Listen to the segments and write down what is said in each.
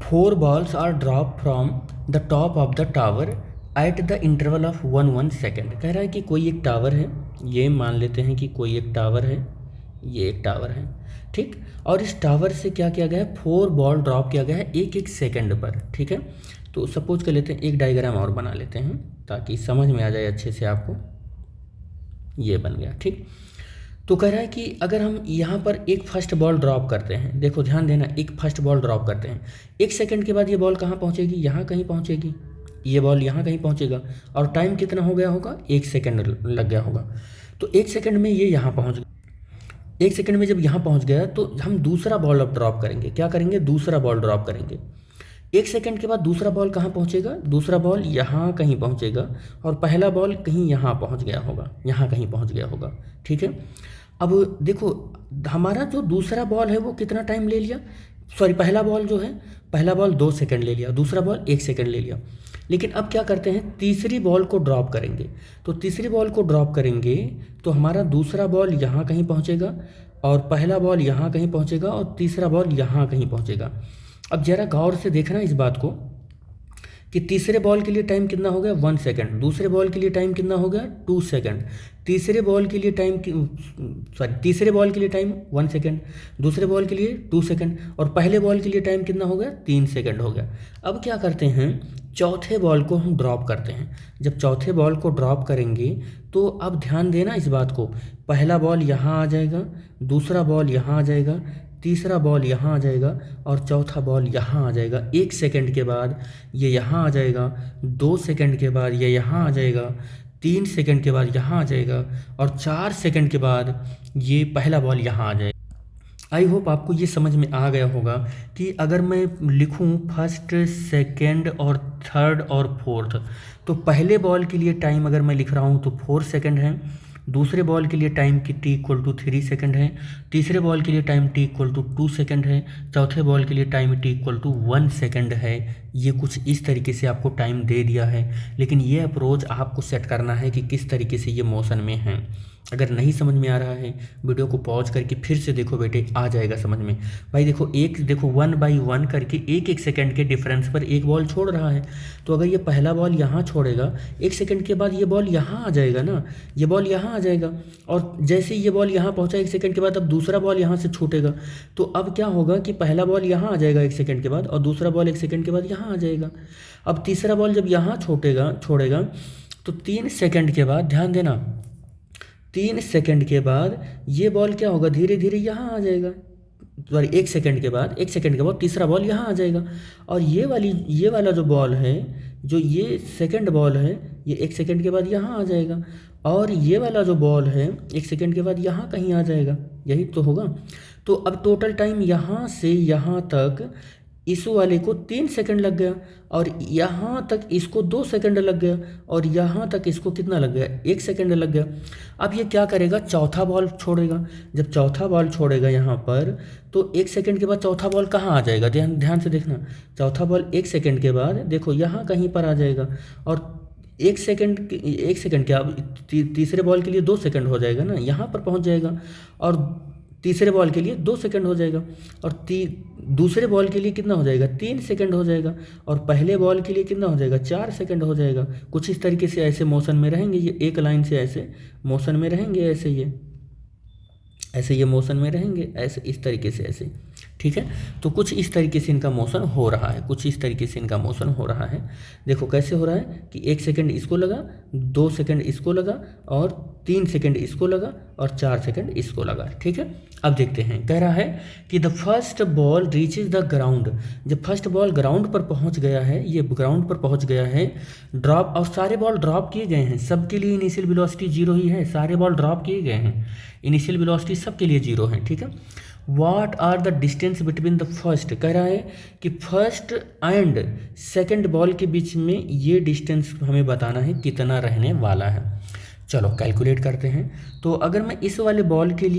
4 balls are dropped from the top of the tower at the interval of 1 second. कह रहा है कि कोई एक टावर है, ये मान लेते हैं कि कोई एक टावर है, ये एक टावर है, ठीक। और इस टावर से क्या किया गया है, 4 बॉल ड्रॉप किया गया है एक एक सेकंड पर, ठीक है। तो सपोज कर लेते हैं, एक डायग्राम और बना लेते हैं ताकि समझ में आ जाए अच्छे से आपको। ये बन गया, ठीक। तो कह रहा है कि अगर हम यहाँ पर एक फर्स्ट बॉल ड्रॉप करते हैं, देखो ध्यान देना, एक फर्स्ट बॉल ड्रॉप करते हैं, एक सेकंड के बाद ये बॉल कहाँ पहुँचेगी, यहाँ कहीं पहुँचेगी, ये बॉल यहाँ कहीं पहुँचेगा, और टाइम कितना हो गया होगा, 1 सेकंड लग गया होगा। तो 1 सेकंड में ये यहाँ पहुँच गया, 1 सेकंड में जब यहाँ पहुँच गया तो हम दूसरा बॉल अब ड्रॉप करेंगे। क्या करेंगे, दूसरा बॉल ड्रॉप करेंगे। 1 सेकंड के बाद दूसरा बॉल कहाँ पहुँचेगा, दूसरा बॉल यहाँ कहीं पहुँचेगा, और पहला बॉल कहीं यहाँ पहुँच गया होगा, यहाँ कहीं पहुँच गया होगा, ठीक है। अब देखो, हमारा जो दूसरा बॉल है वो कितना टाइम ले लिया, सॉरी पहला बॉल जो है, पहला बॉल 2 सेकंड ले लिया, दूसरा बॉल 1 सेकंड ले लिया। लेकिन अब क्या करते हैं, तीसरी बॉल को ड्रॉप करेंगे। तो तीसरी बॉल को ड्रॉप करेंगे तो हमारा दूसरा बॉल यहाँ कहीं पहुँचेगा, और पहला बॉल यहाँ कहीं पहुँचेगा, और तीसरा बॉल यहाँ कहीं पहुँचेगा। अब ज़रा गौर से देखना इस बात को कि तीसरे बॉल के लिए टाइम कितना हो गया, 1 सेकंड, दूसरे बॉल के लिए टाइम कितना हो गया, 2 सेकंड, तीसरे बॉल के लिए टाइम तीसरे बॉल के लिए टाइम 1 सेकंड, दूसरे बॉल के लिए 2 सेकंड, और पहले बॉल के लिए टाइम कितना हो गया, 3 सेकंड हो गया। अब क्या करते हैं, चौथे बॉल को हम ड्रॉप करते हैं। जब चौथे बॉल को ड्रॉप करेंगे तो अब ध्यान देना इस बात को, पहला बॉल यहाँ आ जाएगा, दूसरा बॉल यहाँ आ जाएगा, तीसरा बॉल यहाँ आ जाएगा, और चौथा बॉल यहाँ आ जाएगा। 1 सेकंड के बाद ये यहाँ आ जाएगा, 2 सेकंड के बाद ये यहाँ आ जाएगा, 3 सेकंड के बाद यहाँ आ जाएगा, और 4 सेकंड के बाद ये पहला बॉल यहाँ आ जाएगा। आई होप आपको ये समझ में आ गया होगा कि अगर मैं लिखूं फर्स्ट, सेकंड और थर्ड और फोर्थ, तो पहले बॉल के लिए टाइम अगर मैं लिख रहा हूं तो 4 सेकंड है, दूसरे बॉल के लिए टाइम की t=3 सेकंड है, तीसरे बॉल के लिए टाइम t=2 सेकंड है, चौथे बॉल के लिए टाइम t=1 सेकंड है। ये कुछ इस तरीके से आपको टाइम दे दिया है, लेकिन ये अप्रोच आपको सेट करना है कि किस तरीके से ये मोशन में है। अगर नहीं समझ में आ रहा है, वीडियो को पॉज करके फिर से देखो बेटे, आ जाएगा समझ में। भाई देखो, देखो 1 बाई 1 करके 1 सेकंड के डिफरेंस पर एक बॉल छोड़ रहा है। तो अगर ये पहला बॉल यहाँ छोड़ेगा, 1 सेकंड के बाद ये बॉल यहाँ आ जाएगा ना, ये बॉल यहाँ आ जाएगा, और जैसे ही ये बॉल यहाँ पहुँचा 1 सेकंड के बाद, अब दूसरा बॉल यहाँ से छूटेगा। तो अब क्या होगा कि पहला बॉल यहाँ आ जाएगा 1 सेकंड के बाद, और दूसरा बॉल 1 सेकंड के बाद यहाँ आ जाएगा। अब तीसरा बॉल जब यहाँ छोड़ेगा तो 3 सेकंड के बाद, ध्यान देना, 3 सेकंड के बाद ये बॉल क्या होगा, धीरे धीरे यहाँ आ जाएगा। सॉरी, 1 सेकंड के बाद, 1 सेकंड के बाद तीसरा बॉल यहाँ आ जाएगा, और ये वाला जो बॉल है, जो ये सेकंड बॉल है, ये 1 सेकंड के बाद यहाँ आ जाएगा, और ये वाला जो बॉल है 1 सेकंड के बाद यहाँ कहीं आ जाएगा। यही तो होगा। तो अब टोटल टाइम यहाँ से यहाँ तक इस वाले को 3 सेकंड लग गया, और यहाँ तक इसको 2 सेकंड लग गया, और यहाँ तक इसको कितना लग गया, 1 सेकंड लग गया। अब ये क्या करेगा, चौथा बॉल छोड़ेगा। जब चौथा बॉल छोड़ेगा यहाँ पर, तो 1 सेकंड के बाद चौथा बॉल कहाँ आ जाएगा, ध्यान से देखना, चौथा बॉल 1 सेकंड के बाद देखो यहाँ कहीं पर आ जाएगा, और 1 सेकंड क्या, अब तीसरे बॉल के लिए 2 सेकंड हो जाएगा ना, यहाँ पर पहुँच जाएगा, और तीसरे बॉल के लिए 2 सेकंड हो जाएगा, और दूसरे बॉल के लिए कितना हो जाएगा, 3 सेकंड हो जाएगा, और पहले बॉल के लिए कितना हो जाएगा, 4 सेकंड हो जाएगा। कुछ इस तरीके से ऐसे मोशन में रहेंगे, ये एक लाइन से ऐसे मोशन में रहेंगे, ऐसे ये मोशन में रहेंगे, ऐसे इस तरीके से ऐसे, ठीक है। तो कुछ इस तरीके से इनका मोशन हो रहा है, कुछ इस तरीके से इनका मोशन हो रहा है। देखो कैसे हो रहा है कि 1 सेकंड इसको लगा, 2 सेकंड इसको लगा, और 3 सेकंड इसको लगा, और 4 सेकंड इसको लगा, ठीक है। अब देखते हैं, कह रहा है कि the first ball reaches the ground. जब फर्स्ट बॉल ग्राउंड पर पहुंच गया है, ये ग्राउंड पर पहुंच गया है, ड्रॉप, और सारे बॉल ड्रॉप किए गए हैं, सबके लिए इनिशियल वेलोसिटी 0 ही है, सारे बॉल ड्रॉप किए गए हैं, इनिशियल वेलोसिटी सबके लिए 0 है, ठीक है। What are the distance between the first, कह रहा है कि फर्स्ट एंड सेकंड बॉल के बीच में ये डिस्टेंस हमें बताना है कितना रहने वाला है। चलो कैलकुलेट करते हैं। तो अगर मैं इस वाले बॉल के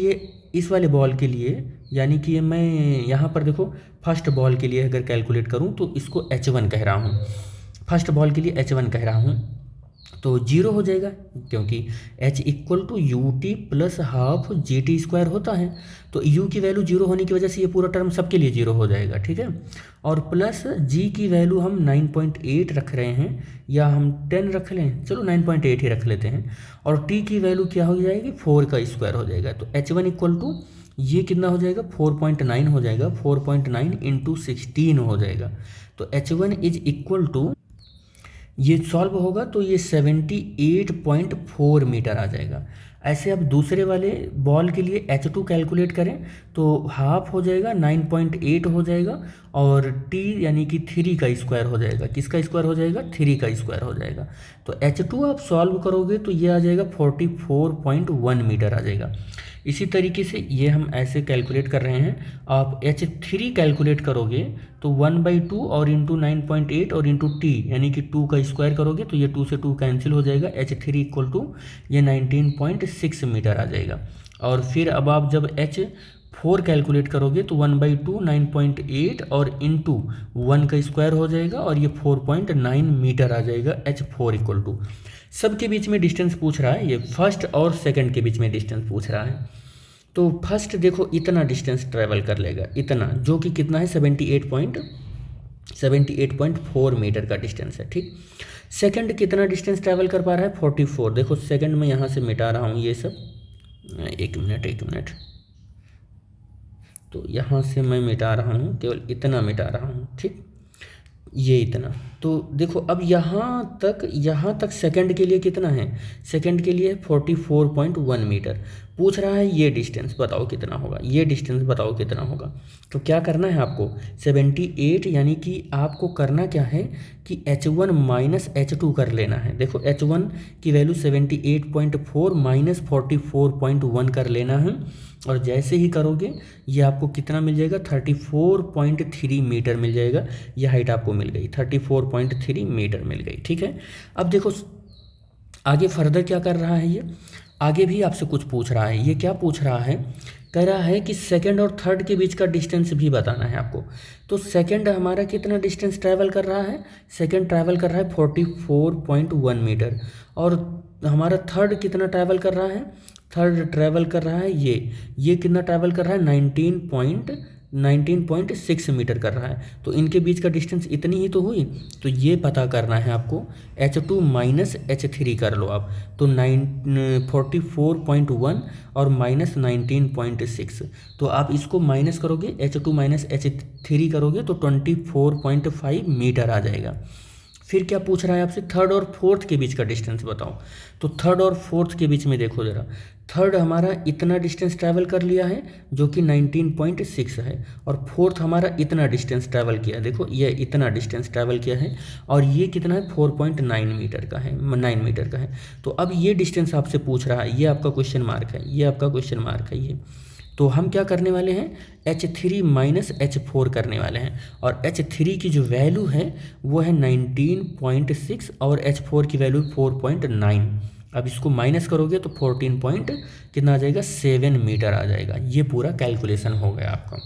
लिए यानी कि मैं यहाँ पर देखो फर्स्ट बॉल के लिए अगर कैलकुलेट करूँ तो इसको H1 कह रहा हूँ, फर्स्ट बॉल के लिए H1 कह रहा हूँ। तो जीरो हो जाएगा, क्योंकि h equal to u t plus half g t square होता है। तो u की वैल्यू जीरो होने की वजह से ये पूरा टर्म सबके लिए जीरो हो जाएगा, ठीक है। और प्लस g की वैल्यू हम 9.8 रख रहे हैं, या हम 10 रख लें, चलो 9.8 ही रख लेते हैं। और t की वैल्यू क्या हो जाएगी, 4 का स्क्वायर हो जाएगा। तो h1 इक्वल टू ये कितना हो जाएगा, 4.9 हो जाएगा, 4.9 इंटू 16 हो जाएगा। तो h1 इज इक्वल टू, ये सॉल्व होगा तो ये 78.4 मीटर आ जाएगा। ऐसे अब दूसरे वाले बॉल के लिए H2 कैलकुलेट करें तो हाफ हो जाएगा, 9.8 हो जाएगा, और T यानी कि 3 का स्क्वायर हो जाएगा। किसका स्क्वायर हो जाएगा, 3 का स्क्वायर हो जाएगा। तो H2 आप सॉल्व करोगे तो ये आ जाएगा 44.1 मीटर आ जाएगा। इसी तरीके से ये हम ऐसे कैलकुलेट कर रहे हैं। आप H3 कैलकुलेट करोगे तो 1/2 और इंटू 9.8 और इंटू टी यानी कि 2 का स्क्वायर करोगे तो ये 2 से 2 कैंसिल हो जाएगा। H3 इक्वल टू ये 19.6 मीटर आ जाएगा। और फिर अब आप जब H4 कैलकुलेट करोगे तो 1/2 9.8 और इंटू 1 का स्क्वायर हो जाएगा और ये 4.9 मीटर आ जाएगा। H4 इक्वल टू, सबके बीच में डिस्टेंस पूछ रहा है, ये फर्स्ट और सेकंड के बीच में डिस्टेंस पूछ रहा है। तो फर्स्ट देखो इतना डिस्टेंस ट्रैवल कर लेगा, इतना, जो कि कितना है 78.4 मीटर का डिस्टेंस है, ठीक। सेकंड कितना डिस्टेंस ट्रैवल कर पा रहा है, 44। देखो सेकंड में यहाँ से मिटा रहा हूँ ये सब, एक मिनट, तो यहाँ से मैं मिटा रहा हूँ, केवल इतना मिटा रहा हूँ, ठीक, ये इतना। तो देखो अब यहाँ तक सेकंड के लिए कितना है, सेकंड के लिए 44.1 मीटर पूछ रहा है। ये डिस्टेंस बताओ कितना होगा, ये डिस्टेंस बताओ कितना होगा। तो क्या करना है आपको, 78 यानी कि आपको करना क्या है कि H1 माइनस H2 कर लेना है। देखो H1 की वैल्यू 78.4 माइनस 44.1 कर लेना है, और जैसे ही करोगे ये आपको कितना मिल जाएगा, 34.3 मीटर मिल जाएगा। ये हाइट आपको मिल गई, 34.3 मीटर मिल गई, ठीक है। अब देखो आगे फर्दर क्या कर रहा है, ये आगे भी आपसे कुछ पूछ रहा है। ये क्या पूछ रहा है, कह रहा है कि सेकंड और थर्ड के बीच का डिस्टेंस भी बताना है आपको। तो सेकंड हमारा कितना डिस्टेंस ट्रैवल कर रहा है, सेकंड ट्रैवल कर रहा है 44.1 मीटर, और हमारा थर्ड कितना ट्रैवल कर रहा है, थर्ड ट्रैवल कर रहा है ये कितना ट्रैवल कर रहा है, 19.6 मीटर कर रहा है। तो इनके बीच का डिस्टेंस इतनी ही तो हुई। तो ये पता करना है आपको, H2 माइनस H3 कर लो आप, तो 44.1 और माइनस 19.6, तो आप इसको माइनस करोगे, H2 माइनस H3 करोगे तो 24.5 मीटर आ जाएगा। फिर क्या पूछ रहा है आपसे, थर्ड और फोर्थ के बीच का डिस्टेंस बताओ। तो थर्ड और फोर्थ के बीच में देखो ज़रा, थर्ड हमारा इतना डिस्टेंस ट्रैवल कर लिया है जो कि 19.6 है, और फोर्थ हमारा इतना डिस्टेंस ट्रैवल किया, देखो ये इतना डिस्टेंस ट्रैवल किया है, और ये कितना है 4.9 मीटर का है, 9 मीटर का है। तो अब ये डिस्टेंस आपसे पूछ रहा है, ये आपका क्वेश्चन मार्क है, ये आपका क्वेश्चन मार्क है ये। तो हम क्या करने वाले हैं, H3 माइनस H4 करने वाले हैं, और H3 की जो वैल्यू है वो है 19.6 और H4 की वैल्यू 4.9। अब इसको माइनस करोगे तो 14 कितना आ जाएगा, 7 मीटर आ जाएगा। ये पूरा कैलकुलेशन हो गया आपका।